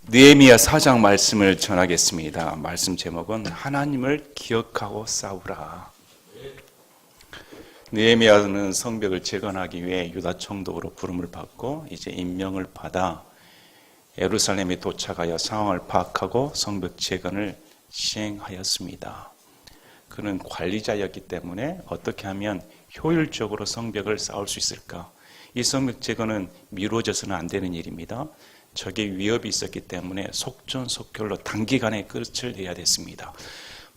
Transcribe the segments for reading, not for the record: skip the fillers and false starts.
느헤미야 4장 말씀을 전하겠습니다. 말씀 제목은 하나님을 기억하고 싸우라. 느헤미야는 성벽을 재건하기 위해 유다 총독으로 부름을 받고 이제 임명을 받아 예루살렘에 도착하여 상황을 파악하고 성벽 재건을 시행하였습니다. 그는 관리자였기 때문에 어떻게 하면 효율적으로 성벽을 쌓을 수 있을까? 이 성벽 재건은 미뤄져서는 안 되는 일입니다. 적의 위협이 있었기 때문에 속전속결로 단기간에 끝을 내야 됐습니다.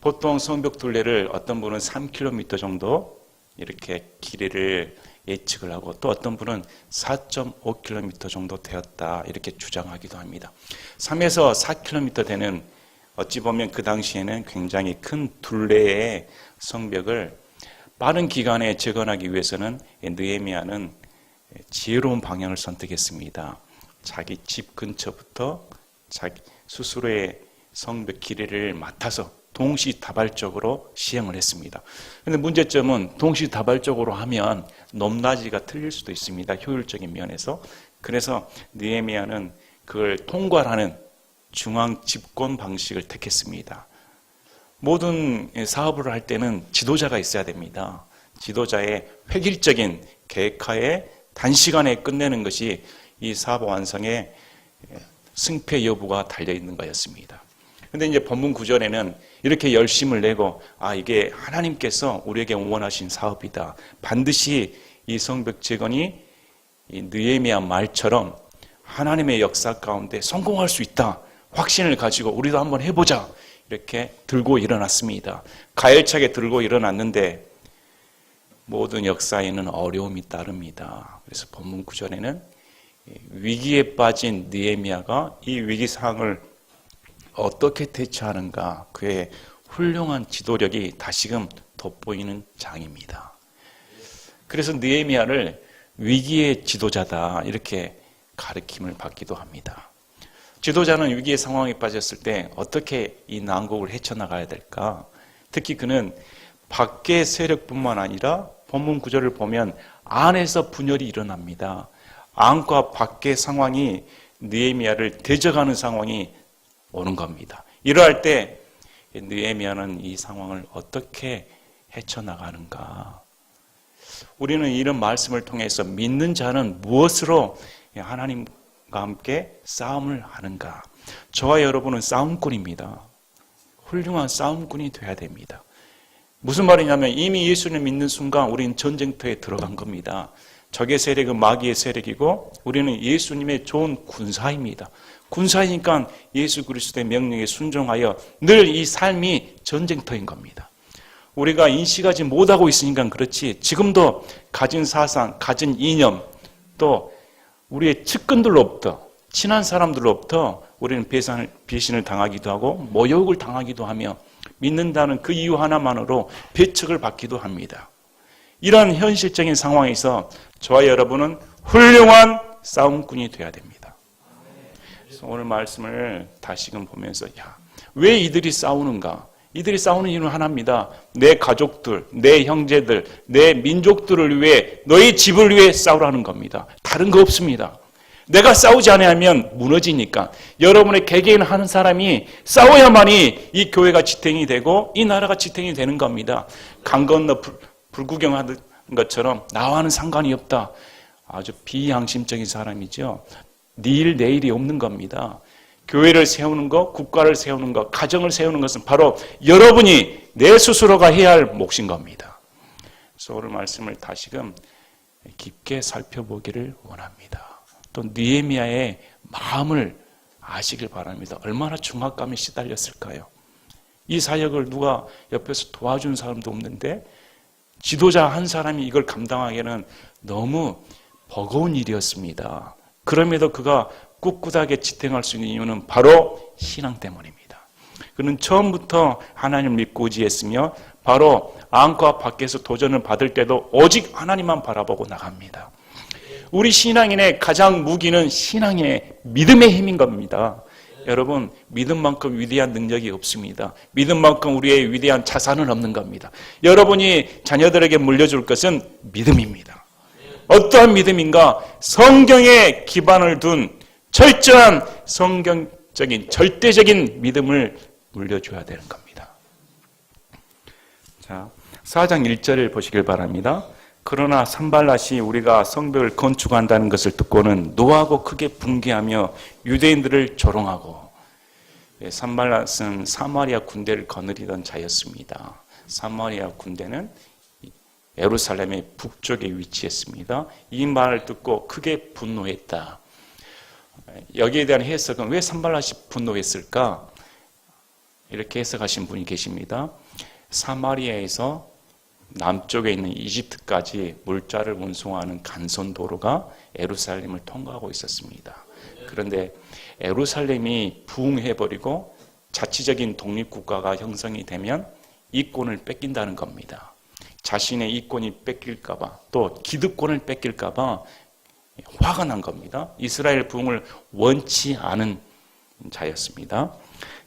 보통 성벽 둘레를 어떤 분은 3km 정도 이렇게 길이를 예측을 하고 또 어떤 분은 4.5km 정도 되었다 이렇게 주장하기도 합니다. 3에서 4km 되는 어찌 보면 그 당시에는 굉장히 큰 둘레의 성벽을 빠른 기간에 재건하기 위해서는 느헤미야는 지혜로운 방향을 선택했습니다. 자기 집 근처부터 자기 스스로의 성벽 길이를 맡아서 동시다발적으로 시행을 했습니다. 그런데 문제점은 동시다발적으로 하면 높낮이가 틀릴 수도 있습니다. 효율적인 면에서. 그래서 느헤미야는 그걸 통괄하는 중앙 집권 방식을 택했습니다. 모든 사업을 할 때는 지도자가 있어야 됩니다. 지도자의 획일적인 계획하에 단시간에 끝내는 것이 이 사업 완성의 승패 여부가 달려있는 거였습니다. 그런데 이제 본문 9절에는 이렇게 열심을 내고 이게 하나님께서 우리에게 원하신 사업이다. 반드시 이 성벽 재건이 이 느헤미야 말처럼 하나님의 역사 가운데 성공할 수 있다. 확신을 가지고 우리도 한번 해보자. 이렇게 들고 일어났습니다. 가열차게 들고 일어났는데 모든 역사에는 어려움이 따릅니다. 그래서 본문 9절에는 위기에 빠진 느헤미야가 이 위기 상황을 어떻게 대처하는가 그의 훌륭한 지도력이 다시금 돋보이는 장입니다. 그래서 느헤미야를 위기의 지도자다 이렇게 가르침을 받기도 합니다. 지도자는 위기의 상황에 빠졌을 때 어떻게 이 난국을 헤쳐나가야 될까? 특히 그는 밖의 세력뿐만 아니라 본문 9절을 보면 안에서 분열이 일어납니다. 안과 밖의 상황이 느헤미야를 대적하는 상황이 오는 겁니다. 이러할 때 느헤미야는 이 상황을 어떻게 헤쳐나가는가? 우리는 이런 말씀을 통해서 믿는 자는 무엇으로 하나님과 함께 싸움을 하는가? 저와 여러분은 싸움꾼입니다. 훌륭한 싸움꾼이 돼야 됩니다. 무슨 말이냐면 이미 예수를 믿는 순간 우리는 전쟁터에 들어간 겁니다. 적의 세력은 마귀의 세력이고 우리는 예수님의 좋은 군사입니다. 군사이니까 예수 그리스도의 명령에 순종하여 늘 이 삶이 전쟁터인 겁니다. 우리가 인식하지 못하고 있으니까 그렇지 지금도 가진 사상, 가진 이념 또 우리의 측근들로부터 친한 사람들로부터 우리는 배신을 당하기도 하고 모욕을 당하기도 하며 믿는다는 그 이유 하나만으로 배척을 받기도 합니다. 이런 현실적인 상황에서 저와 여러분은 훌륭한 싸움꾼이 되어야 됩니다. 그래서 오늘 말씀을 다시금 보면서 왜 이들이 싸우는가? 이들이 싸우는 이유는 하나입니다. 내 가족들, 내 형제들, 내 민족들을 위해 너희 집을 위해 싸우라는 겁니다. 다른 거 없습니다. 내가 싸우지 않으면 무너지니까 여러분의 개개인 하는 사람이 싸워야만이 이 교회가 지탱이 되고 이 나라가 지탱이 되는 겁니다. 강 건너 불구경하는 것처럼 나와는 상관이 없다. 아주 비양심적인 사람이죠. 내일이 없는 겁니다. 교회를 세우는 것, 국가를 세우는 것, 가정을 세우는 것은 바로 여러분이 내 스스로가 해야 할 몫인 겁니다. 그래서 오늘 말씀을 다시금 깊게 살펴보기를 원합니다. 또 느헤미야의 마음을 아시길 바랍니다. 얼마나 중압감에 시달렸을까요? 이 사역을 누가 옆에서 도와준 사람도 없는데 지도자 한 사람이 이걸 감당하기에는 너무 버거운 일이었습니다. 그럼에도 그가 꿋꿋하게 지탱할 수 있는 이유는 바로 신앙 때문입니다. 그는 처음부터 하나님을 믿고 의지했으며 바로 안과 밖에서 도전을 받을 때도 오직 하나님만 바라보고 나갑니다. 우리 신앙인의 가장 무기는 신앙의 믿음의 힘인 겁니다. 여러분, 믿음만큼 위대한 능력이 없습니다. 믿음만큼 우리의 위대한 자산은 없는 겁니다. 여러분이 자녀들에게 물려줄 것은 믿음입니다. 어떠한 믿음인가? 성경에 기반을 둔 철저한 성경 절대적인 믿음을 물려줘야 되는 겁니다. 자, 4장 1절을 보시길 바랍니다. 그러나 산발랏이 우리가 성벽을 건축한다는 것을 듣고는 노하고 크게 분개하며 유대인들을 조롱하고, 산발랏은 사마리아 군대를 거느리던 자였습니다. 사마리아 군대는 예루살렘의 북쪽에 위치했습니다. 이 말을 듣고 크게 분노했다. 여기에 대한 해석은 왜 산발랏이 분노했을까? 이렇게 해석하신 분이 계십니다. 사마리아에서 남쪽에 있는 이집트까지 물자를 운송하는 간선도로가 예루살렘을 통과하고 있었습니다. 그런데 예루살렘이 부흥해버리고 자치적인 독립국가가 형성이 되면 이권을 뺏긴다는 겁니다. 자신의 이권이 뺏길까봐, 또 기득권을 뺏길까봐 화가 난 겁니다. 이스라엘 부흥을 원치 않은 자였습니다.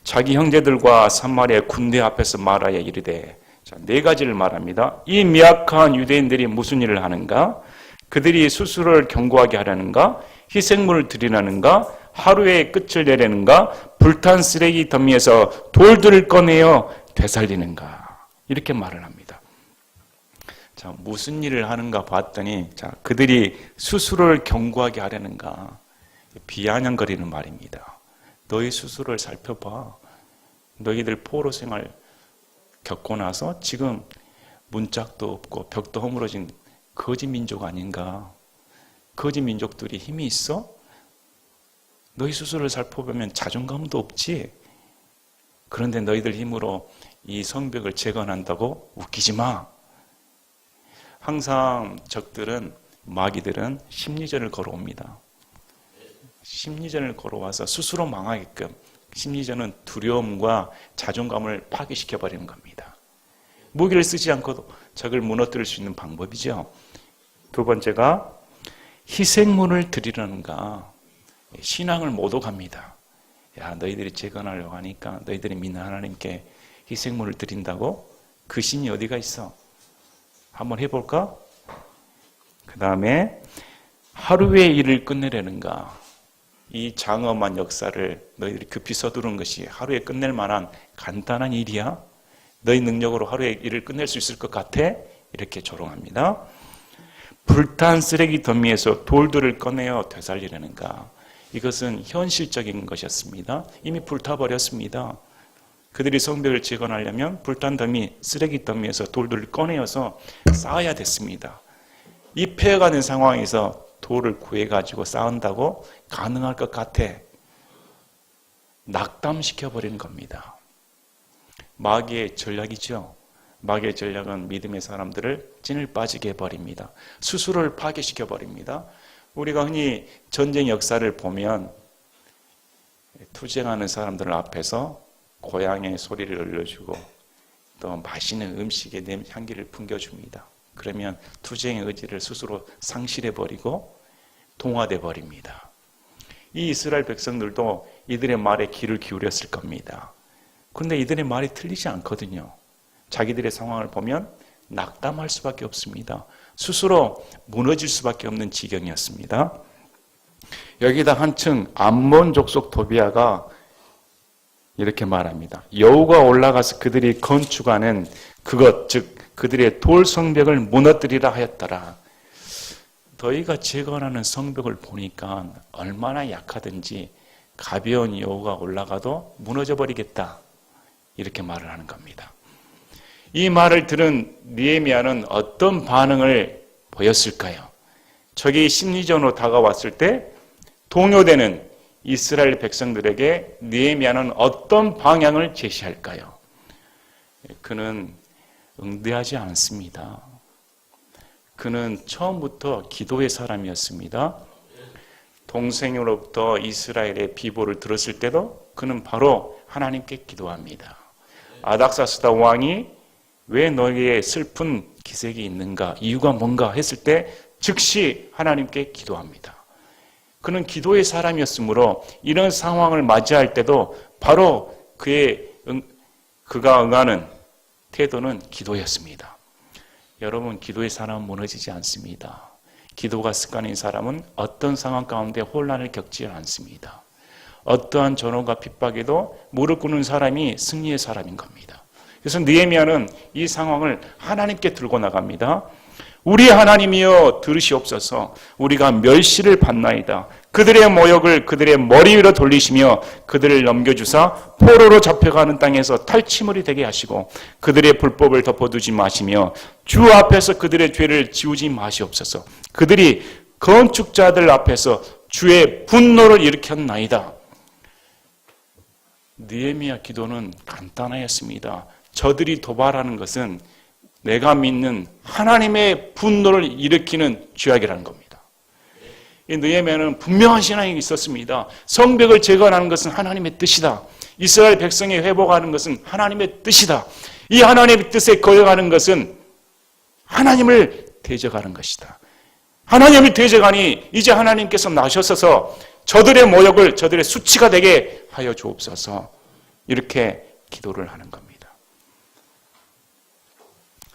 자기 형제들과 사마리아 군대 앞에서 말하여 이르되, 자, 네 가지를 말합니다. 이 미약한 유대인들이 무슨 일을 하는가? 그들이 스스로를 견고하게 하려는가? 희생물을 드리려는가? 하루에 끝을 내려는가? 불탄 쓰레기 더미에서 돌들을 꺼내어 되살리는가? 이렇게 말을 합니다. 자, 무슨 일을 하는가 봤더니, 자, 그들이 스스로를 견고하게 하려는가? 비아냥거리는 말입니다. 너희 스스로를 살펴봐. 너희들 포로 생활 겪고 나서 지금 문짝도 없고 벽도 허물어진 거지 민족 아닌가? 거지 민족들이 힘이 있어? 너희 스스로를 살펴보면 자존감도 없지? 그런데 너희들 힘으로 이 성벽을 재건한다고? 웃기지 마. 항상 적들은, 마귀들은 심리전을 걸어옵니다. 심리전을 걸어와서 스스로 망하게끔, 심리전은 두려움과 자존감을 파괴시켜버리는 겁니다. 무기를 쓰지 않고도 적을 무너뜨릴 수 있는 방법이죠. 두 번째가 희생문을 드리려는가? 신앙을 모독합니다. 야, 너희들이 재건하려고 하니까 너희들이 믿는 하나님께 희생문을 드린다고? 그 신이 어디가 있어? 한번 해볼까? 그 다음에 하루의 일을 끝내려는가? 이 장엄한 역사를 너희들이 급히 서두른 것이 하루에 끝낼 만한 간단한 일이야? 너희 능력으로 하루의 일을 끝낼 수 있을 것 같아? 이렇게 조롱합니다. 불탄 쓰레기 더미에서 돌들을 꺼내어 되살리려는가? 이것은 현실적인 것이었습니다. 이미 불타버렸습니다. 그들이 성벽을 재건하려면 불탄 더미, 쓰레기 더미에서 돌들을 꺼내어서 쌓아야 됐습니다. 이 폐해가는 상황에서 돌을 구해가지고 쌓은다고 가능할 것 같아? 낙담시켜버리는 겁니다. 마귀의 전략이죠. 마귀의 전략은 믿음의 사람들을 찐을 빠지게 해버립니다. 스스로를 파괴시켜버립니다. 우리가 흔히 전쟁 역사를 보면 투쟁하는 사람들 앞에서 고향의 소리를 울려주고 또 맛있는 음식의 향기를 풍겨줍니다. 그러면 투쟁의 의지를 스스로 상실해버리고 동화돼 버립니다. 이 이스라엘 백성들도 이들의 말에 귀를 기울였을 겁니다. 그런데 이들의 말이 틀리지 않거든요. 자기들의 상황을 보면 낙담할 수밖에 없습니다. 스스로 무너질 수밖에 없는 지경이었습니다. 여기다 한층 암몬 족속 도비아가 이렇게 말합니다. 여호가 올라가서 그들이 건축하는 그것, 즉 그들의 돌 성벽을 무너뜨리라 하였더라. 너희가 재건하는 성벽을 보니까 얼마나 약하든지 가벼운 여호가 올라가도 무너져 버리겠다. 이렇게 말을 하는 겁니다. 이 말을 들은 느헤미야는 어떤 반응을 보였을까요? 적이 심리전으로 다가왔을 때 동요되는 이스라엘 백성들에게 느헤미야는 어떤 방향을 제시할까요? 그는 응대하지 않습니다. 그는 처음부터 기도의 사람이었습니다. 동생으로부터 이스라엘의 비보를 들었을 때도 그는 바로 하나님께 기도합니다. 아닥사스다 왕이 왜 너희의 슬픈 기색이 있는가? 이유가 뭔가 했을 때 즉시 하나님께 기도합니다. 그는 기도의 사람이었으므로 이런 상황을 맞이할 때도 바로 그가 응하는 태도는 기도였습니다. 여러분, 기도의 사람은 무너지지 않습니다. 기도가 습관인 사람은 어떤 상황 가운데 혼란을 겪지 않습니다. 어떠한 전호가 핍박에도 무릎 꿇는 사람이 승리의 사람인 겁니다. 그래서 느헤미야는 이 상황을 하나님께 들고 나갑니다. 우리 하나님이여 들으시옵소서. 우리가 멸시를 받나이다. 그들의 모욕을 그들의 머리 위로 돌리시며 그들을 넘겨주사 포로로 잡혀가는 땅에서 탈취물이 되게 하시고 그들의 불법을 덮어두지 마시며 주 앞에서 그들의 죄를 지우지 마시옵소서. 그들이 건축자들 앞에서 주의 분노를 일으켰나이다. 느헤미야 기도는 간단하였습니다. 저들이 도발하는 것은 내가 믿는 하나님의 분노를 일으키는 죄악이라는 겁니다. 이 느헤미야는 분명한 신앙이 있었습니다. 성벽을 재건하는 것은 하나님의 뜻이다. 이스라엘 백성이 회복하는 것은 하나님의 뜻이다. 이 하나님의 뜻에 거역하는 것은 하나님을 대적하는 것이다. 하나님을 대적하니 이제 하나님께서 나셔서 저들의 모욕을 저들의 수치가 되게 하여 주옵소서. 이렇게 기도를 하는 겁니다.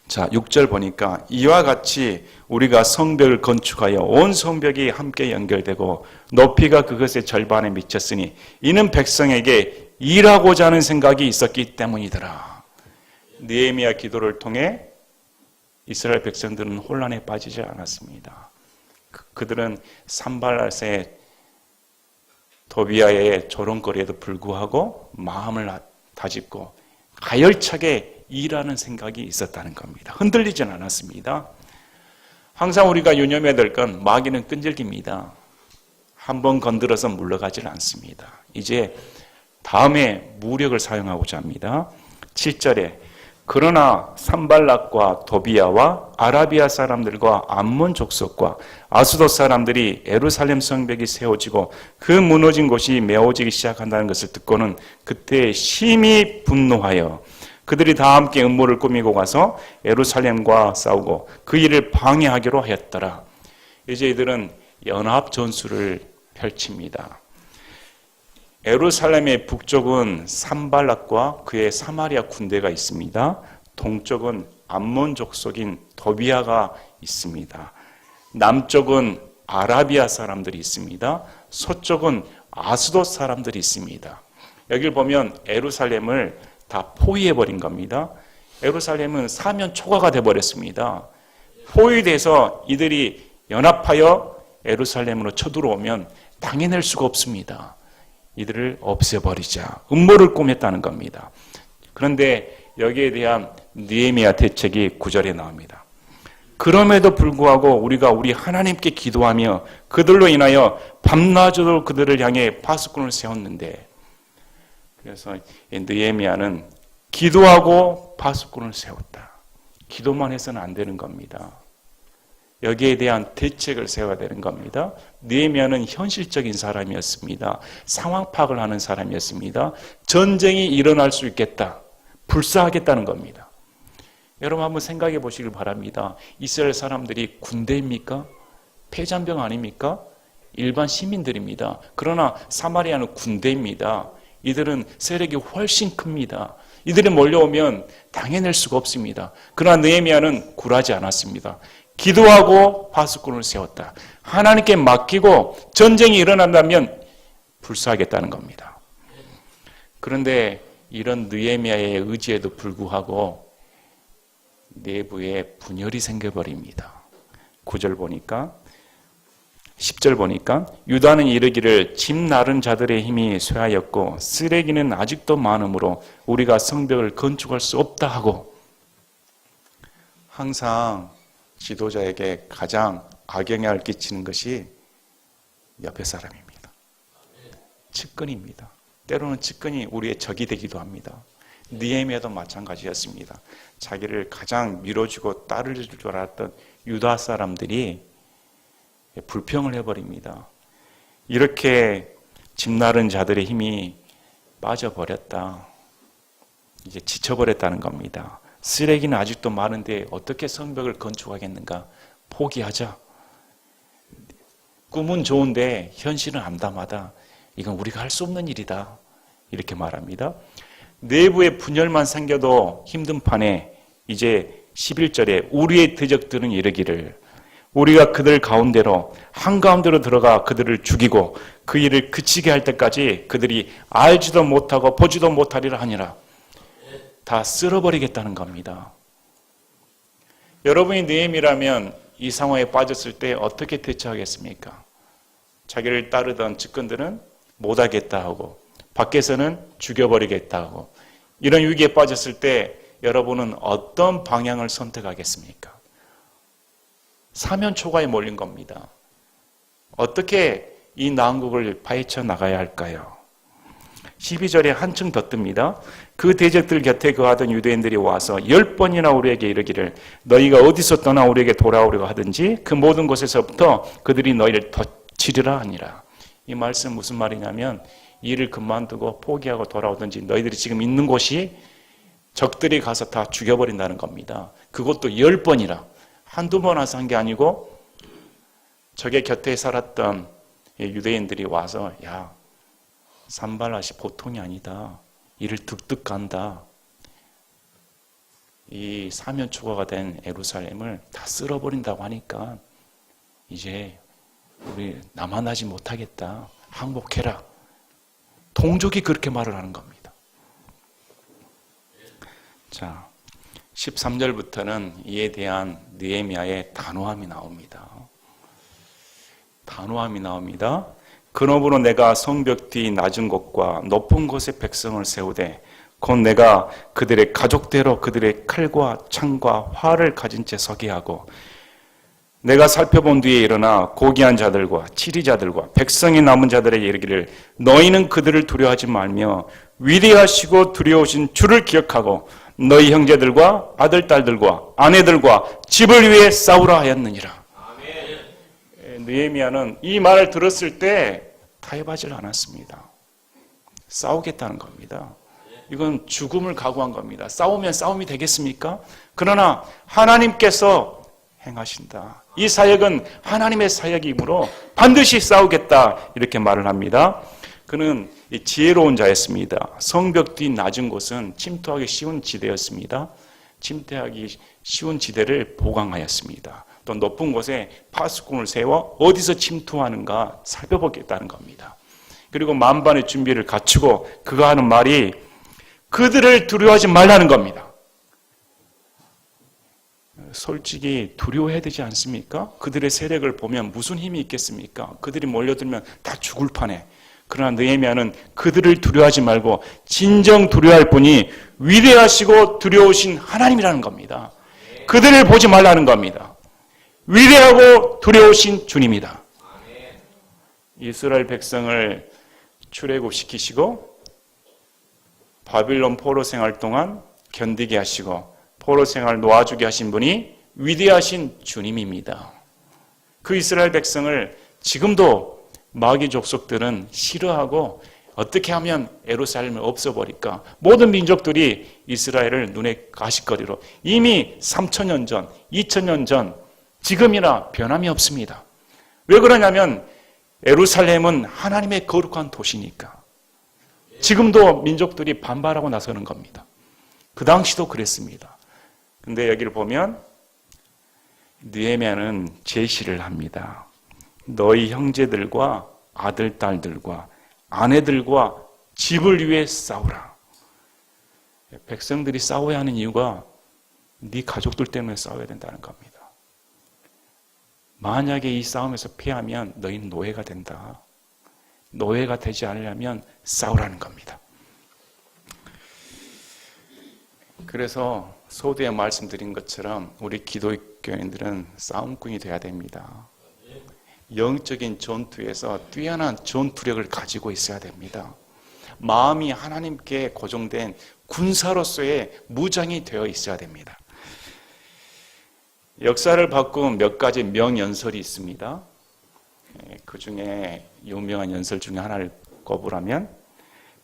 자, 6절 보니까 이와 같이 우리가 성벽을 건축하여 온 성벽이 함께 연결되고 높이가 그것의 절반에 미쳤으니 이는 백성에게 일하고자 하는 생각이 있었기 때문이더라. 느헤미야 기도를 통해 이스라엘 백성들은 혼란에 빠지지 않았습니다. 그들은 산발랏의 도비아의 조롱거리에도 불구하고 마음을 다짓고 가열차게 일하는 생각이 있었다는 겁니다. 흔들리진 않았습니다. 항상 우리가 유념해야 될 건 마귀는 끈질깁니다. 한번 건드려서 물러가질 않습니다. 이제 다음에 무력을 사용하고자 합니다. 7절에 그러나 산발락과 도비아와 아라비아 사람들과 암몬 족속과 아수도 사람들이 예루살렘 성벽이 세워지고 그 무너진 곳이 메워지기 시작한다는 것을 듣고는 그때 심히 분노하여 그들이 다 함께 음모를 꾸미고 가서 예루살렘과 싸우고 그 일을 방해하기로 하였더라. 이제 이들은 연합 전술을 펼칩니다. 예루살렘의 북쪽은 산발락과 그의 사마리아 군대가 있습니다. 동쪽은 암몬 족속인 도비아가 있습니다. 남쪽은 아라비아 사람들이 있습니다. 서쪽은 아스돗 사람들이 있습니다. 여기를 보면 예루살렘을 다 포위해버린 겁니다. 예루살렘은 사면 초과가 돼버렸습니다. 포위돼서 이들이 연합하여 예루살렘으로 쳐들어오면 당해낼 수가 없습니다. 이들을 없애버리자. 음모를 꾸몄다는 겁니다. 그런데 여기에 대한 느헤미야 대책이 9절에 나옵니다. 그럼에도 불구하고 우리가 우리 하나님께 기도하며 그들로 인하여 밤낮으로 그들을 향해 파수꾼을 세웠는데, 그래서 느헤미야는 기도하고 파수꾼을 세웠다. 기도만 해서는 안 되는 겁니다. 여기에 대한 대책을 세워야 되는 겁니다. 느헤미야는 현실적인 사람이었습니다. 상황 파악을 하는 사람이었습니다. 전쟁이 일어날 수 있겠다. 불사하겠다는 겁니다. 여러분 한번 생각해 보시길 바랍니다. 이스라엘 사람들이 군대입니까? 패잔병 아닙니까? 일반 시민들입니다. 그러나 사마리아는 군대입니다. 이들은 세력이 훨씬 큽니다. 이들이 몰려오면 당해낼 수가 없습니다. 그러나 느헤미야는 굴하지 않았습니다. 기도하고 파수꾼을 세웠다. 하나님께 맡기고 전쟁이 일어난다면 불사하겠다는 겁니다. 그런데 이런 느헤미야의 의지에도 불구하고 내부에 분열이 생겨버립니다. 9절 보니까 10절 보니까 유다는 이르기를 집 나른 자들의 힘이 쇠하였고 쓰레기는 아직도 많으므로 우리가 성벽을 건축할 수 없다 하고, 항상 지도자에게 가장 악영향을 끼치는 것이 옆에 사람입니다. 측근입니다. 때로는 측근이 우리의 적이 되기도 합니다. 느헤미야도 마찬가지였습니다. 자기를 가장 밀어주고 따를 줄 알았던 유다 사람들이 불평을 해버립니다. 이렇게 집 나른 자들의 힘이 빠져버렸다. 이제 지쳐버렸다는 겁니다. 쓰레기는 아직도 많은데 어떻게 성벽을 건축하겠는가? 포기하자. 꿈은 좋은데 현실은 암담하다. 이건 우리가 할 수 없는 일이다. 이렇게 말합니다. 내부의 분열만 생겨도 힘든 판에 이제 11절에 우리의 대적들은 이르기를 우리가 그들 가운데로 한가운데로 들어가 그들을 죽이고 그 일을 그치게 할 때까지 그들이 알지도 못하고 보지도 못하리라 하니라. 다 쓸어버리겠다는 겁니다. 여러분이 느헤미야라면 이 상황에 빠졌을 때 어떻게 대처하겠습니까? 자기를 따르던 측근들은 못하겠다 하고 밖에서는 죽여버리겠다 하고 이런 위기에 빠졌을 때 여러분은 어떤 방향을 선택하겠습니까? 사면초가에 몰린 겁니다. 어떻게 이 난국을 파헤쳐 나가야 할까요? 12절에 한층 더 뜹니다. 그 대적들 곁에 거하던 유대인들이 와서 10번이나 우리에게 이르기를 너희가 어디서 떠나 우리에게 돌아오려고 하든지 그 모든 곳에서부터 그들이 너희를 덧치리라 하니라. 이 말씀 무슨 말이냐면 일을 그만두고 포기하고 돌아오든지 너희들이 지금 있는 곳이 적들이 가서 다 죽여버린다는 겁니다. 그것도 10번이라. 한두 번 와서 한 게 아니고 적의 곁에 살았던 유대인들이 와서 야 산발랏이 보통이 아니다. 이를 득득 간다. 이 사면초가가 된 예루살렘을 다 쓸어버린다고 하니까 이제 우리 남아나지 못하겠다. 항복해라. 동족이 그렇게 말을 하는 겁니다. 자, 13절부터는 이에 대한 느헤미야의 단호함이 나옵니다. 단호함이 나옵니다. 그러므로 내가 성벽 뒤 낮은 곳과 높은 곳에 백성을 세우되 곧 내가 그들의 가족대로 그들의 칼과 창과 활을 가진 채 서게 하고 내가 살펴본 뒤에 일어나 고귀한 자들과 치리자들과 백성이 남은 자들에게 이르기를 너희는 그들을 두려워하지 말며 위대하시고 두려우신 주를 기억하고 너희 형제들과 아들, 딸들과 아내들과 집을 위해 싸우라 하였느니라. 느헤미야는 이 말을 들었을 때 타협하지 않았습니다. 싸우겠다는 겁니다. 이건 죽음을 각오한 겁니다. 싸우면 싸움이 되겠습니까? 그러나 하나님께서 행하신다. 이 사역은 하나님의 사역이므로 반드시 싸우겠다 이렇게 말을 합니다. 그는 지혜로운 자였습니다. 성벽 뒤 낮은 곳은 침투하기 쉬운 지대였습니다. 침투하기 쉬운 지대를 보강하였습니다. 또 높은 곳에 파수꾼을 세워 어디서 침투하는가 살펴보겠다는 겁니다. 그리고 만반의 준비를 갖추고 그가 하는 말이 그들을 두려워하지 말라는 겁니다. 솔직히 두려워해야 되지 않습니까? 그들의 세력을 보면 무슨 힘이 있겠습니까? 그들이 몰려들면 다 죽을 판에. 그러나 느헤미야는 그들을 두려워하지 말고 진정 두려워할 분이 위대하시고 두려우신 하나님이라는 겁니다. 그들을 보지 말라는 겁니다. 위대하고 두려우신 주님이다. 이스라엘 백성을 출애굽시키시고 바빌론 포로 생활 동안 견디게 하시고 포로 생활 놓아주게 하신 분이 위대하신 주님입니다. 그 이스라엘 백성을 지금도 마귀 족속들은 싫어하고 어떻게 하면 예루살렘을 없애버릴까? 모든 민족들이 이스라엘을 눈에 가시거리로 이미 3,000년 전, 2,000년 전 지금이나 변함이 없습니다. 왜 그러냐면 예루살렘은 하나님의 거룩한 도시니까. 지금도 민족들이 반발하고 나서는 겁니다. 그 당시도 그랬습니다. 근데 여기를 보면 느헤미야는 제시를 합니다. 너희 형제들과 아들, 딸들과 아내들과 집을 위해 싸우라. 백성들이 싸워야 하는 이유가 네 가족들 때문에 싸워야 된다는 겁니다. 만약에 이 싸움에서 패하면 너희는 노예가 된다. 노예가 되지 않으려면 싸우라는 겁니다. 그래서 소두에 말씀드린 것처럼 우리 기독교인들은 싸움꾼이 돼야 됩니다. 영적인 전투에서 뛰어난 전투력을 가지고 있어야 됩니다. 마음이 하나님께 고정된 군사로서의 무장이 되어 있어야 됩니다. 역사를 바꾼 몇 가지 명연설이 있습니다. 그 중에 유명한 연설 중에 하나를 꼽으라면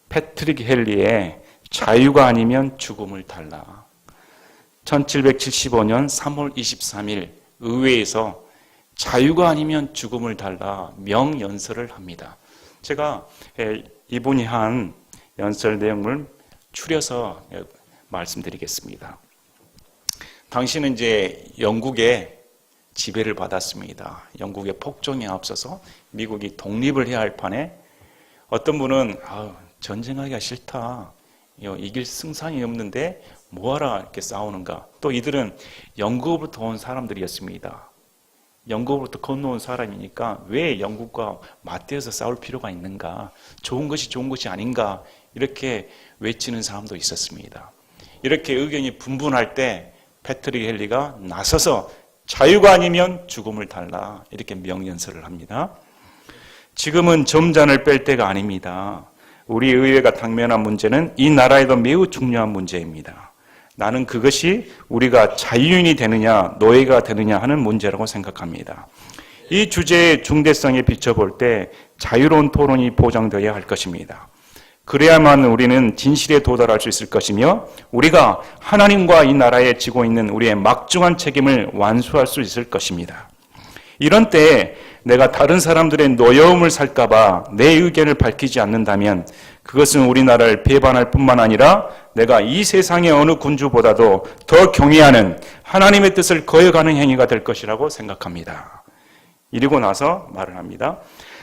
패트릭 헨리의 자유가 아니면 죽음을 달라. 1775년 3월 23일 의회에서 자유가 아니면 죽음을 달라 명연설을 합니다. 제가 이분이 한 연설 내용을 추려서 말씀드리겠습니다. 당시는 이제 영국의 지배를 받았습니다. 영국의 폭정에 앞서서 미국이 독립을 해야 할 판에 어떤 분은 전쟁하기가 싫다. 이길 승산이 없는데 뭐하러 이렇게 싸우는가. 또 이들은 영국으로부터 온 사람들이었습니다. 영국으로부터 건너온 사람이니까 왜 영국과 맞대어서 싸울 필요가 있는가. 좋은 것이 좋은 것이 아닌가. 이렇게 외치는 사람도 있었습니다. 이렇게 의견이 분분할 때 패트릭 헨리가 나서서 자유가 아니면 죽음을 달라. 이렇게 명연설을 합니다. 지금은 점잔을 뺄 때가 아닙니다. 우리 의회가 당면한 문제는 이 나라에도 매우 중요한 문제입니다. 나는 그것이 우리가 자유인이 되느냐 노예가 되느냐 하는 문제라고 생각합니다. 이 주제의 중대성에 비춰볼 때 자유로운 토론이 보장되어야 할 것입니다. 그래야만 우리는 진실에 도달할 수 있을 것이며 우리가 하나님과 이 나라에 지고 있는 우리의 막중한 책임을 완수할 수 있을 것입니다. 이런 때에 내가 다른 사람들의 노여움을 살까봐 내 의견을 밝히지 않는다면 그것은 우리나라를 배반할 뿐만 아니라 내가 이 세상의 어느 군주보다도 더 경외하는 하나님의 뜻을 거역하는 행위가 될 것이라고 생각합니다. 이러고 나서 말을 합니다.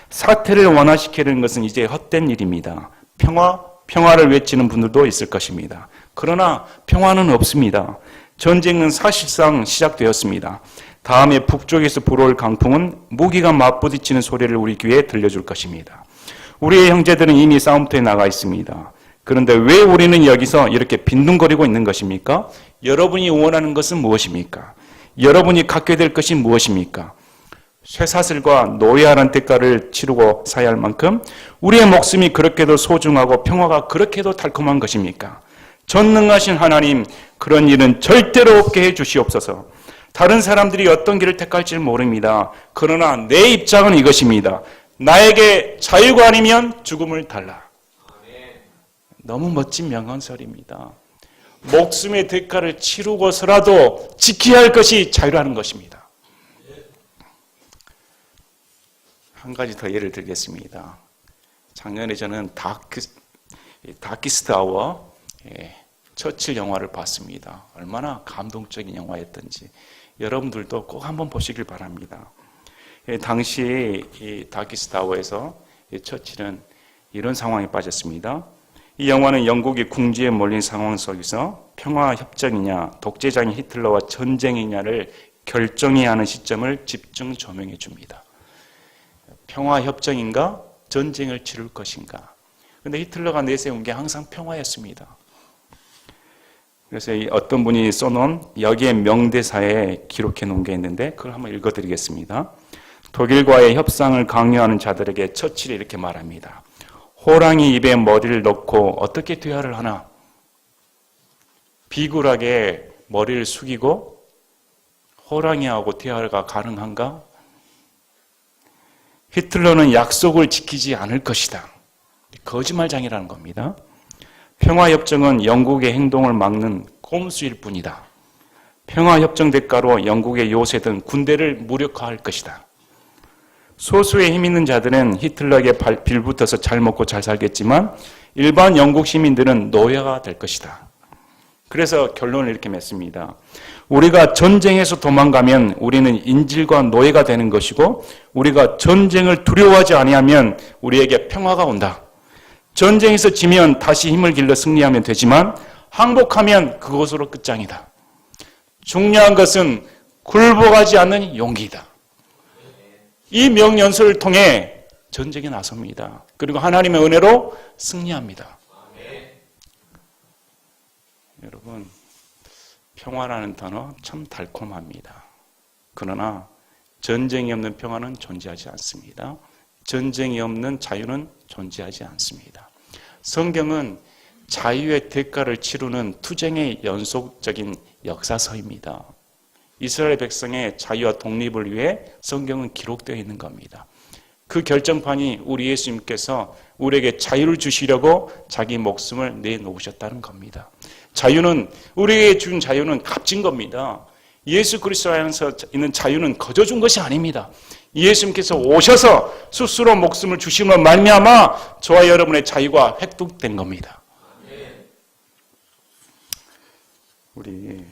사태를 완화시키는 것은 이제 헛된 일입니다. 평화를 외치는 분들도 있을 것입니다. 그러나 평화는 없습니다. 전쟁은 사실상 시작되었습니다. 다음에 북쪽에서 불어올 강풍은 무기가 맞부딪히는 소리를 우리 귀에 들려줄 것입니다. 우리의 형제들은 이미 싸움터에 나가 있습니다. 그런데 왜 우리는 여기서 이렇게 빈둥거리고 있는 것입니까? 여러분이 원하는 것은 무엇입니까? 여러분이 갖게 될 것이 무엇입니까? 쇠사슬과 노예하는 대가를 치르고 사야 할 만큼 우리의 목숨이 그렇게도 소중하고 평화가 그렇게도 달콤한 것입니까? 전능하신 하나님, 그런 일은 절대로 없게 해 주시옵소서. 다른 사람들이 어떤 길을 택할지 모릅니다. 그러나 내 입장은 이것입니다. 나에게 자유가 아니면 죽음을 달라. 너무 멋진 명언설입니다. 목숨의 대가를 치르고서라도 지켜야 할 것이 자유라는 것입니다. 한 가지 더 예를 들겠습니다. 작년에 저는 다키스트 아워 처칠 영화를 봤습니다. 얼마나 감동적인 영화였던지 여러분들도 꼭 한번 보시길 바랍니다. 당시 이 다키스트 아워에서 처칠은 이런 상황에 빠졌습니다. 이 영화는 영국이 궁지에 몰린 상황 속에서 평화협정이냐 독재자인 히틀러와 전쟁이냐를 결정해야 하는 시점을 집중 조명해 줍니다. 평화협정인가 전쟁을 치를 것인가. 그런데 히틀러가 내세운 게 항상 평화였습니다. 그래서 어떤 분이 써놓은 여기에 명대사에 기록해 놓은 게 있는데 그걸 한번 읽어드리겠습니다. 독일과의 협상을 강요하는 자들에게 처칠이 이렇게 말합니다. 호랑이 입에 머리를 넣고 어떻게 대화를 하나? 비굴하게 머리를 숙이고 호랑이하고 대화가 가능한가? 히틀러는 약속을 지키지 않을 것이다. 거짓말장이라는 겁니다. 평화협정은 영국의 행동을 막는 꼼수일 뿐이다. 평화협정 대가로 영국의 요새든 군대를 무력화할 것이다. 소수의 힘 있는 자들은 히틀러에게 빌붙어서 잘 먹고 잘 살겠지만 일반 영국 시민들은 노예가 될 것이다. 그래서 결론을 이렇게 맺습니다. 우리가 전쟁에서 도망가면 우리는 인질과 노예가 되는 것이고 우리가 전쟁을 두려워하지 아니하면 우리에게 평화가 온다. 전쟁에서 지면 다시 힘을 길러 승리하면 되지만 항복하면 그것으로 끝장이다. 중요한 것은 굴복하지 않는 용기이다. 이 명연설을 통해 전쟁에 나섭니다. 그리고 하나님의 은혜로 승리합니다. 여러분, 평화라는 단어 참 달콤합니다. 그러나 전쟁이 없는 평화는 존재하지 않습니다. 전쟁이 없는 자유는 존재하지 않습니다. 성경은 자유의 대가를 치르는 투쟁의 연속적인 역사서입니다. 이스라엘 백성의 자유와 독립을 위해 성경은 기록되어 있는 겁니다. 그 결정판이 우리 예수님께서 우리에게 자유를 주시려고 자기 목숨을 내놓으셨다는 겁니다. 자유는, 우리에게 준 자유는 값진 겁니다. 예수 그리스도 안에서 있는 자유는 거저 준 것이 아닙니다. 예수님께서 오셔서 스스로 목숨을 주심으로 말미암아 저와 여러분의 자유가 획득된 겁니다. 우리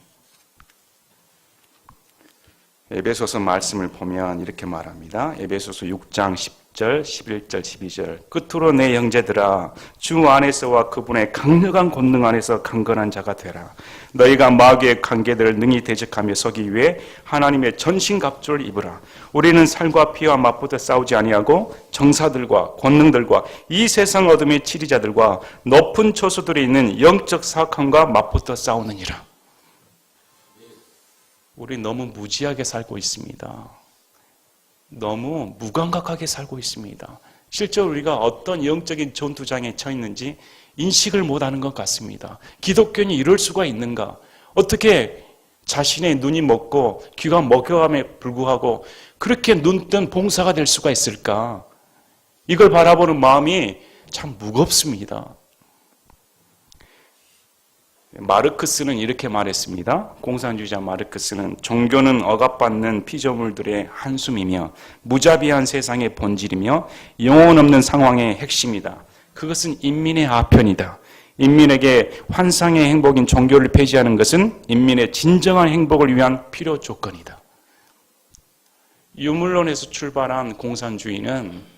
에베소서 말씀을 보면 이렇게 말합니다. 에베소서 6장 10절, 11절, 12절. 끝으로 내 형제들아 주 안에서와 그분의 강력한 권능 안에서 강건한 자가 되라. 너희가 마귀의 관계들을 능히 대적하며 서기 위해 하나님의 전신갑주를 입으라. 우리는 살과 피와 맞붙어 싸우지 아니하고 정사들과 권능들과 이 세상 어둠의 치리자들과 높은 초소들이 있는 영적 사악함과 맞붙어 싸우느니라. 우리 너무 무지하게 살고 있습니다. 너무 무감각하게 살고 있습니다. 실제로 우리가 어떤 영적인 전투장에 처해 있는지 인식을 못하는 것 같습니다. 기독교인이 이럴 수가 있는가? 어떻게 자신의 눈이 먹고 귀가 먹혀감에 불구하고 그렇게 눈뜬 봉사가 될 수가 있을까? 이걸 바라보는 마음이 참 무겁습니다. 마르크스는 이렇게 말했습니다. 공산주의자 마르크스는 종교는 억압받는 피조물들의 한숨이며 무자비한 세상의 본질이며 영혼 없는 상황의 핵심이다. 그것은 인민의 아편이다. 인민에게 환상의 행복인 종교를 폐지하는 것은 인민의 진정한 행복을 위한 필요 조건이다. 유물론에서 출발한 공산주의는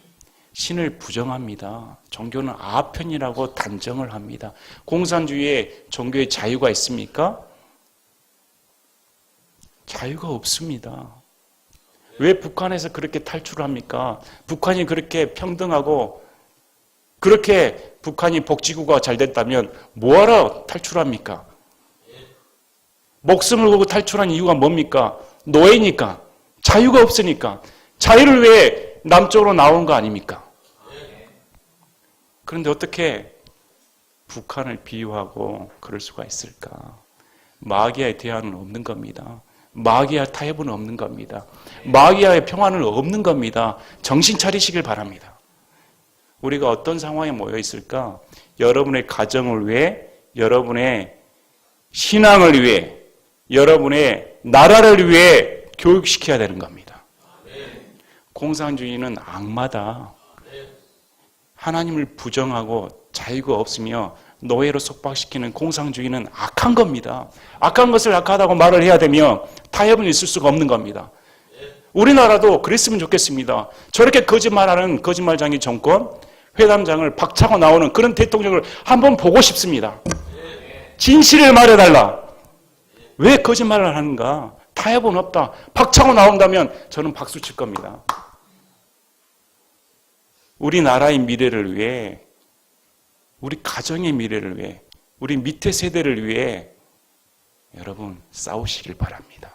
신을 부정합니다. 종교는 아편이라고 단정을 합니다. 공산주의에 종교의 자유가 있습니까? 자유가 없습니다. 왜 북한에서 그렇게 탈출합니까? 북한이 그렇게 평등하고 그렇게 북한이 복지구가 잘 됐다면 뭐하러 탈출합니까? 목숨을 걸고 탈출한 이유가 뭡니까? 노예니까. 자유가 없으니까. 자유를 위해 남쪽으로 나온 거 아닙니까? 그런데 어떻게 북한을 비유하고 그럴 수가 있을까? 마귀와의 대화는 없는 겁니다. 마귀와 타협은 없는 겁니다. 마귀와의 평화는 없는 겁니다. 정신 차리시길 바랍니다. 우리가 어떤 상황에 모여 있을까? 여러분의 가정을 위해, 여러분의 신앙을 위해, 여러분의 나라를 위해 교육시켜야 되는 겁니다. 공산주의는 악마다. 하나님을 부정하고 자유가 없으며 노예로 속박시키는 공산주의는 악한 겁니다. 악한 것을 악하다고 말을 해야 되며 타협은 있을 수가 없는 겁니다. 우리나라도 그랬으면 좋겠습니다. 저렇게 거짓말하는 거짓말장이 정권, 회담장을 박차고 나오는 그런 대통령을 한번 보고 싶습니다. 진실을 말해달라. 왜 거짓말을 하는가? 타협은 없다. 박차고 나온다면 저는 박수 칠 겁니다. 우리나라의 미래를 위해, 우리 가정의 미래를 위해, 우리 밑에 세대를 위해 여러분 싸우시길 바랍니다.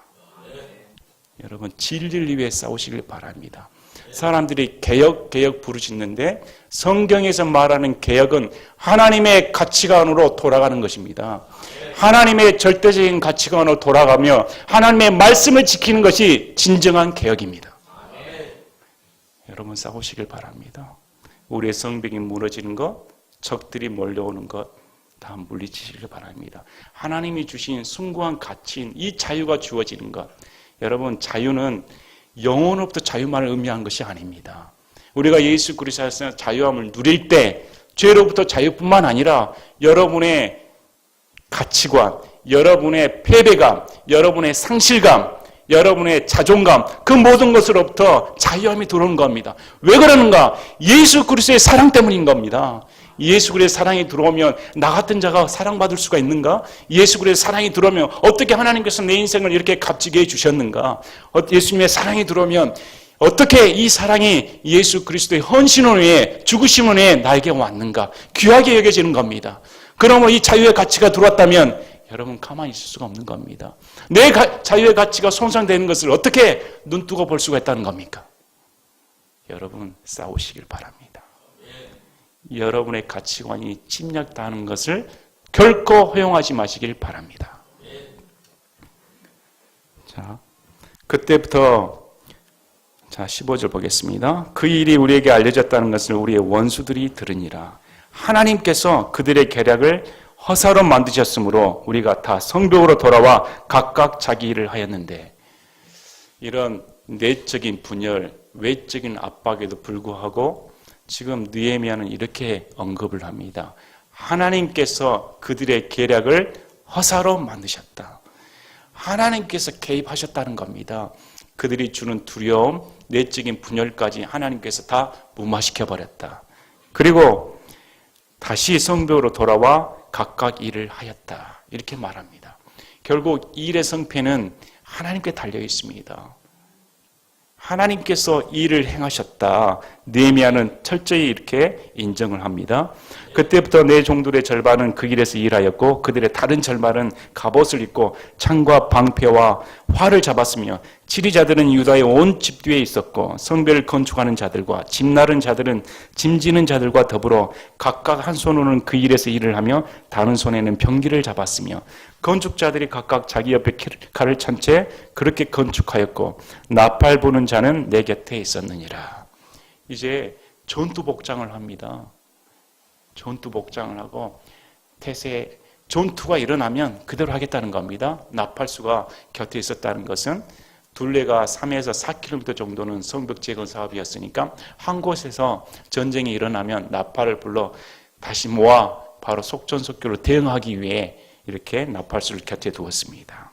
여러분 진리를 위해 싸우시길 바랍니다. 사람들이 개혁 부르짖는데 성경에서 말하는 개혁은 하나님의 가치관으로 돌아가는 것입니다. 하나님의 절대적인 가치관으로 돌아가며 하나님의 말씀을 지키는 것이 진정한 개혁입니다. 여러분 싸우시길 바랍니다. 우리의 성벽이 무너지는 것, 적들이 몰려오는 것 다 물리치시길 바랍니다. 하나님이 주신 숭고한 가치인 이 자유가 주어지는 것. 여러분 자유는 영혼으로부터 자유만을 의미한 것이 아닙니다. 우리가 예수 그리스도에서 자유함을 누릴 때 죄로부터 자유뿐만 아니라 여러분의 가치관, 여러분의 패배감, 여러분의 상실감, 여러분의 자존감, 그 모든 것으로부터 자유함이 들어오는 겁니다. 왜 그러는가? 예수 그리스도의 사랑 때문인 겁니다. 예수 그리스도의 사랑이 들어오면 나 같은 자가 사랑받을 수가 있는가? 예수 그리스도의 사랑이 들어오면 어떻게 하나님께서 내 인생을 이렇게 값지게 해주셨는가? 예수님의 사랑이 들어오면 어떻게 이 사랑이 예수 그리스도의 헌신을 위해 죽으심을 위해 나에게 왔는가? 귀하게 여겨지는 겁니다. 그러면 이 자유의 가치가 들어왔다면 여러분 가만히 있을 수가 없는 겁니다. 내 자유의 가치가 손상되는 것을 어떻게 눈뜨고 볼 수가 있다는 겁니까? 여러분 싸우시길 바랍니다. 여러분의 가치관이 침략당하는 것을 결코 허용하지 마시길 바랍니다. 자, 그때부터 15절 보겠습니다. 그 일이 우리에게 알려졌다는 것을 우리의 원수들이 들으니라. 하나님께서 그들의 계략을 허사로 만드셨으므로 우리가 다 성벽으로 돌아와 각각 자기 일을 하였는데, 이런 내적인 분열, 외적인 압박에도 불구하고 지금 느헤미야는 이렇게 언급을 합니다. 하나님께서 그들의 계략을 허사로 만드셨다. 하나님께서 개입하셨다는 겁니다. 그들이 주는 두려움, 내적인 분열까지 하나님께서 다 무마시켜버렸다. 그리고 다시 성벽으로 돌아와 각각 일을 하였다. 이렇게 말합니다. 결국 이 일의 성패는 하나님께 달려 있습니다. 하나님께서 일을 행하셨다. 느헤미야는 철저히 이렇게 인정을 합니다. 그때부터 내 종들의 절반은 그 길에서 일하였고 그들의 다른 절반은 갑옷을 입고 창과 방패와 활을 잡았으며 지리자들은 유다의 온 집 뒤에 있었고 성벽을 건축하는 자들과 집 나른 자들은 짐 지는 자들과 더불어 각각 한 손으로는 그 일에서 일을 하며 다른 손에는 병기를 잡았으며 건축자들이 각각 자기 옆에 칼을 찬 채 그렇게 건축하였고 나팔 부는 자는 내 곁에 있었느니라. 이제 전투 복장을 합니다. 전투 복장을 하고 태세 전투가 일어나면 그대로 하겠다는 겁니다. 나팔수가 곁에 있었다는 것은 둘레가 3에서 4km 정도는 성벽 재건 사업이었으니까 한 곳에서 전쟁이 일어나면 나팔을 불러 다시 모아 바로 속전속결로 대응하기 위해 이렇게 나팔수를 곁에 두었습니다.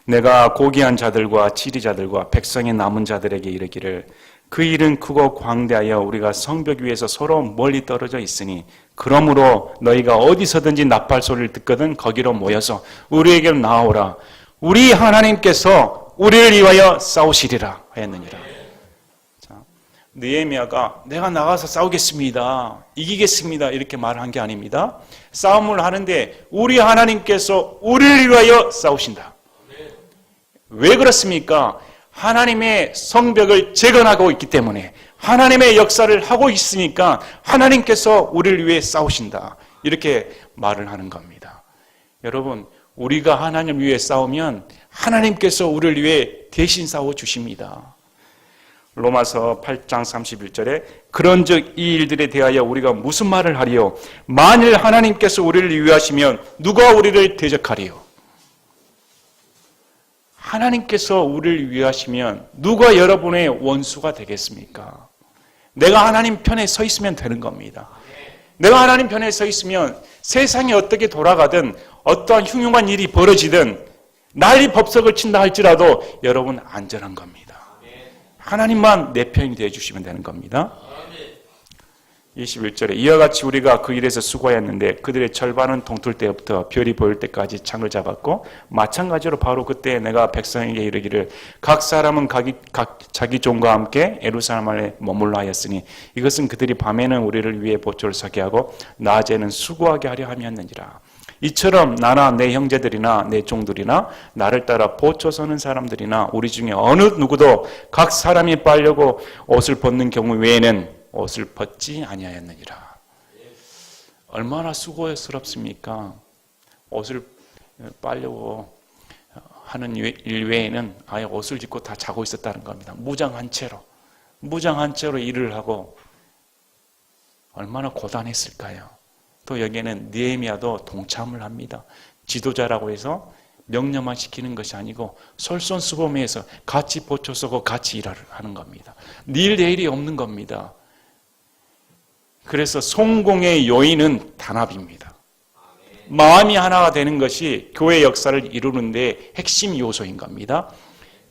내가 고귀한 자들과 지리자들과 백성의 남은 자들에게 이르기를 그 일은 크고 광대하여 우리가 성벽 위에서 서로 멀리 떨어져 있으니 그러므로 너희가 어디서든지 나팔 소리를 듣거든 거기로 모여서 우리에게로 나오라. 우리 하나님께서 우리를 위하여 싸우시리라 하였느니라. 자, 느헤미야가 내가 나가서 싸우겠습니다. 이기겠습니다. 이렇게 말한 게 아닙니다. 싸움을 하는데 우리 하나님께서 우리를 위하여 싸우신다. 왜 그렇습니까? 하나님의 성벽을 재건하고 있기 때문에 하나님의 역사를 하고 있으니까 하나님께서 우리를 위해 싸우신다. 이렇게 말을 하는 겁니다. 여러분, 우리가 하나님을 위해 싸우면 하나님께서 우리를 위해 대신 싸워주십니다. 로마서 8장 31절에 그런즉 이 일들에 대하여 우리가 무슨 말을 하리요? 만일 하나님께서 우리를 위하시면 누가 우리를 대적하리요? 하나님께서 우리를 위하시면 누가 여러분의 원수가 되겠습니까? 내가 하나님 편에 서 있으면 되는 겁니다. 내가 하나님 편에 서 있으면 세상이 어떻게 돌아가든 어떠한 흉흉한 일이 벌어지든 난리 법석을 친다 할지라도 여러분 안전한 겁니다. 하나님만 내 편이 되어주시면 되는 겁니다. 21절에 이와 같이 우리가 그 일에서 수고했는데 그들의 절반은 동틀 때부터 별이 보일 때까지 창을 잡았고 마찬가지로 바로 그때 내가 백성에게 이르기를 각 사람은 각 자기 종과 함께 예루살렘에 머물러 하였으니 이것은 그들이 밤에는 우리를 위해 보초를 서게 하고 낮에는 수고하게 하려 함이었느니라. 이처럼 나나 내 형제들이나 내 종들이나 나를 따라 보초 서는 사람들이나 우리 중에 어느 누구도 각 사람이 빨려고 옷을 벗는 경우 외에는 옷을 벗지 아니하였느니라. 얼마나 수고스럽습니까? 옷을 빨려고 하는 일 외에는 아예 옷을 입고 다 자고 있었다는 겁니다. 무장한 채로 일을 하고 얼마나 고단했을까요? 또 여기에는 느헤미야도 동참을 합니다. 지도자라고 해서 명령만 시키는 것이 아니고 솔선수범해서 같이 보초 서고 같이 일을 하는 겁니다. 일 내일이 없는 겁니다. 그래서 성공의 요인은 단합입니다. 마음이 하나가 되는 것이 교회 역사를 이루는 데 핵심 요소인 겁니다.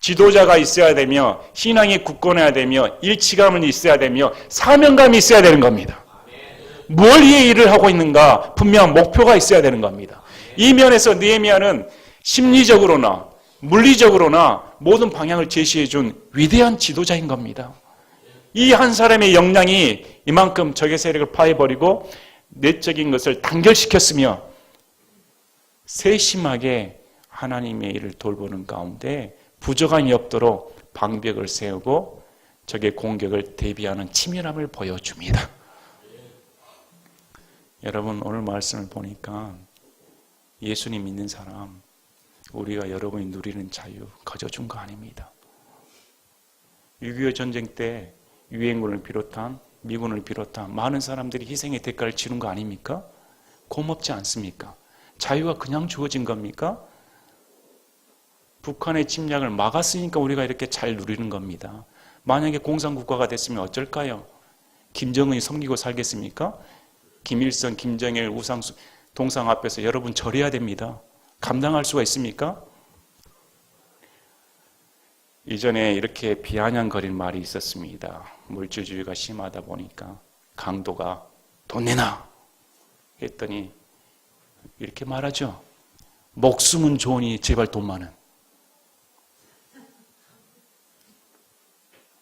지도자가 있어야 되며 신앙이 굳건해야 되며 일치감은 있어야 되며 사명감이 있어야 되는 겁니다. 뭘 위해 일을 하고 있는가 분명한 목표가 있어야 되는 겁니다. 이 면에서 느헤미야는 심리적으로나 물리적으로나 모든 방향을 제시해 준 위대한 지도자인 겁니다. 이 한 사람의 역량이 이만큼 적의 세력을 파해버리고 내적인 것을 단결시켰으며 세심하게 하나님의 일을 돌보는 가운데 부족함이 없도록 방벽을 세우고 적의 공격을 대비하는 치밀함을 보여줍니다. 여러분 오늘 말씀을 보니까 예수님 믿는 사람 우리가 여러분이 누리는 자유 거저준 거 아닙니다. 6.25 전쟁 때 유엔군을 비롯한 미군을 비롯한 많은 사람들이 희생의 대가를 치른 거 아닙니까? 고맙지 않습니까? 자유가 그냥 주어진 겁니까? 북한의 침략을 막았으니까 우리가 이렇게 잘 누리는 겁니다. 만약에 공산국가가 됐으면 어쩔까요? 김정은이 섬기고 살겠습니까? 김일성, 김정일, 우상수 동상 앞에서 여러분 절해야 됩니다. 감당할 수가 있습니까? 이전에 이렇게 비아냥거리는 말이 있었습니다. 물질주의가 심하다 보니까 강도가 돈 내놔 했더니 이렇게 말하죠. 목숨은 좋으니 제발 돈 많은.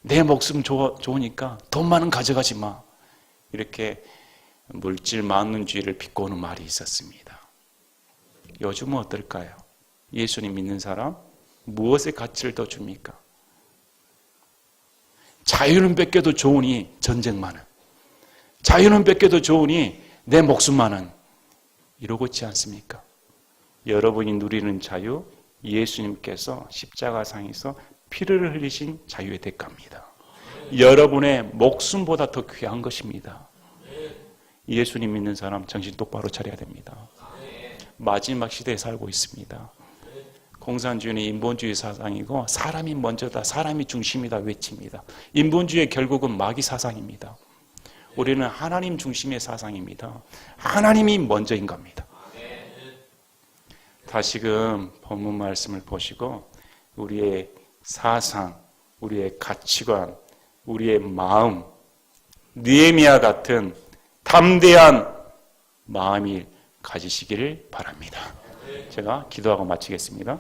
내 목숨 좋으니까 돈 많은 가져가지 마. 이렇게 물질 만능주의를 비꼬는 말이 있었습니다. 요즘은 어떨까요? 예수님 믿는 사람 무엇의 가치를 더 줍니까? 자유는 뺏겨도 좋으니 전쟁 많은, 자유는 뺏겨도 좋으니 내 목숨 많은, 이러고 있지 않습니까? 여러분이 누리는 자유, 예수님께서 십자가상에서 피를 흘리신 자유의 대가입니다. 여러분의 목숨보다 더 귀한 것입니다. 예수님 믿는 사람 정신 똑바로 차려야 됩니다. 마지막 시대에 살고 있습니다. 공산주의는 인본주의 사상이고 사람이 먼저다, 사람이 중심이다 외칩니다. 인본주의의 결국은 마귀 사상입니다. 우리는 하나님 중심의 사상입니다. 하나님이 먼저인 겁니다. 다시금 본문 말씀을 보시고 우리의 사상, 우리의 가치관, 우리의 마음, 느헤미야 같은 담대한 마음이 가지시기를 바랍니다. 제가 기도하고 마치겠습니다.